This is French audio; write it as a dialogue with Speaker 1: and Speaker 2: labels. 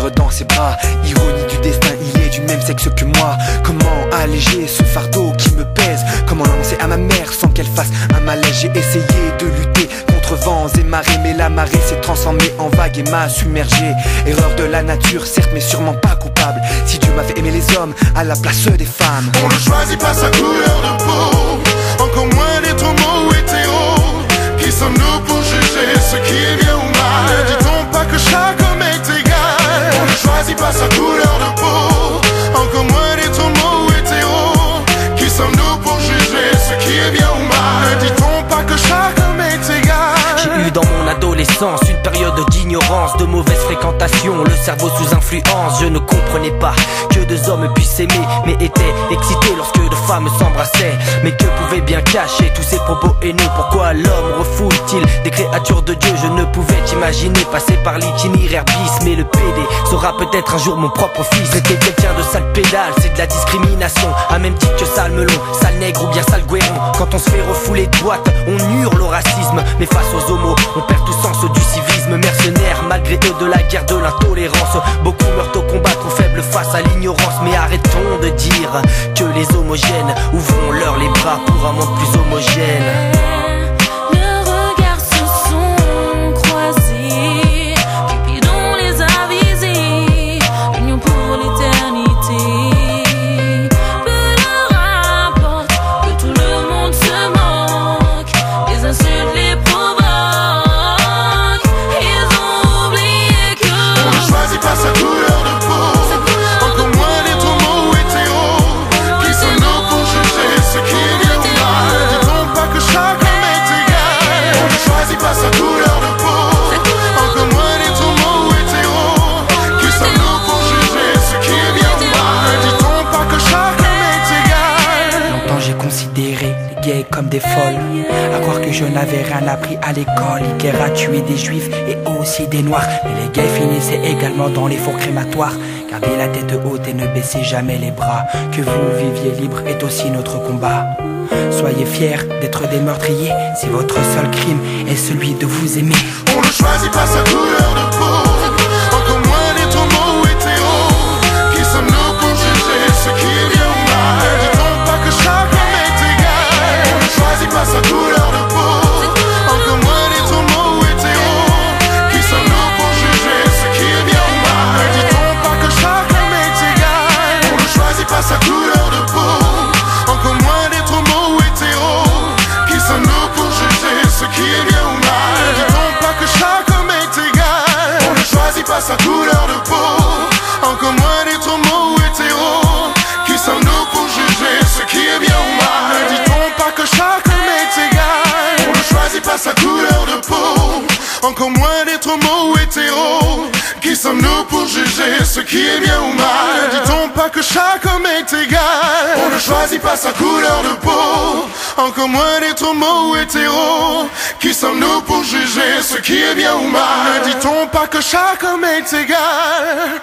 Speaker 1: vivre dans ses bras. Ironie du destin, il est du même sexe que moi. Comment alléger ce fardeau qui me pèse? Comment l'annoncer à ma mère sans qu'elle fasse un malaise? J'ai essayé de lutter contre vents et marées, mais la marée s'est transformée en vague et m'a submergé. Erreur de la nature, certes, mais sûrement pas coupable. Si Dieu m'a fait aimer les hommes à la place des femmes.
Speaker 2: On ne choisit pas sa couleur de peau, encore moins d'être homo ou hétéro. Qui sommes-nous pour juger ce qui est bien ou mal? Ne dit-on pas que chaque homme est égal? On ne choisit pas sa couleur de peau, encore moins d'être homo ou hétéro. Qui sommes-nous pour juger ce qui est bien ou mal? Ne dit-on pas que chaque homme est égal?
Speaker 3: J'ai eu dans mon adolescence une période d'ignorance, de mauvaise fréquentation, le cerveau sous influence. Je ne comprenais pas que deux hommes puissent s'aimer, mais étaient excités lorsque deux femmes s'embrassaient. Mais que pouvaient bien cacher tous ces propos haineux? Pourquoi l'homme refoule-t-il des créatures de Dieu? Je ne pouvais imaginer passer par l'itinéraire bis, mais le PD sera peut-être un jour mon propre fils. Traiter quelqu'un de sale pédale, c'est de la discrimination, à même titre que sale melon, sale nègre ou bien sale guéron. Quand on se fait refouler de boîte, on hurle au racisme, mais face aux homos, on perd tout sens du civisme. Mercenaires, malgré eux de la guerre de l'intolérance. Beaucoup meurent au combat, trop faibles face à l'ignorance. Mais arrêtons de dire que les homogènes, ouvrons-leur les bras pour un monde plus homogène.
Speaker 4: Comme des folles, à croire que je n'avais rien appris à l'école. Hitler a tué des juifs et aussi des noirs, mais les gays finissaient également dans les fours crématoires. Gardez la tête haute et ne baissez jamais les bras. Que vous viviez libre est aussi notre combat. Soyez fiers d'être des meurtriers, si votre seul crime est celui de vous aimer.
Speaker 2: On ne choisit pas sa couleur de peau, encore moins d'être homo ou hétéro. Qui sommes-nous pour juger ce qui est bien ou mal? Ne dit-on pas que chaque homme est égal? On ne choisit pas sa couleur de peau, encore moins d'être homo ou hétéro. Qui sommes-nous pour juger ce qui est bien ou mal? Ne dit-on pas que chaque homme est égal? On ne choisit pas sa couleur de peau, encore moins d'être homo ou hétéro. Qui sommes-nous pour juger ce qui est bien ou mal? Ne dit-on pas que chaque homme est égal? On ne choisit pas sa couleur de peau, encore moins d'être homo ou hétéro. Qui sommes-nous pour juger ce qui est bien ou mal? Ne dit-on pas que chaque homme est égal? On ne choisit pas sa couleur de peau, encore moins d'être homo ou hétéro. Qui sommes-nous pour juger ce qui est bien ou mal? Ne dit-on pas que chaque homme est égal? On ne choisit pas sa couleur de peau, encore moins d'être homo ou hétéro. Qui sommes-nous pour juger ce qui est bien ou mal? Ne dit-on pas que chaque homme est égal?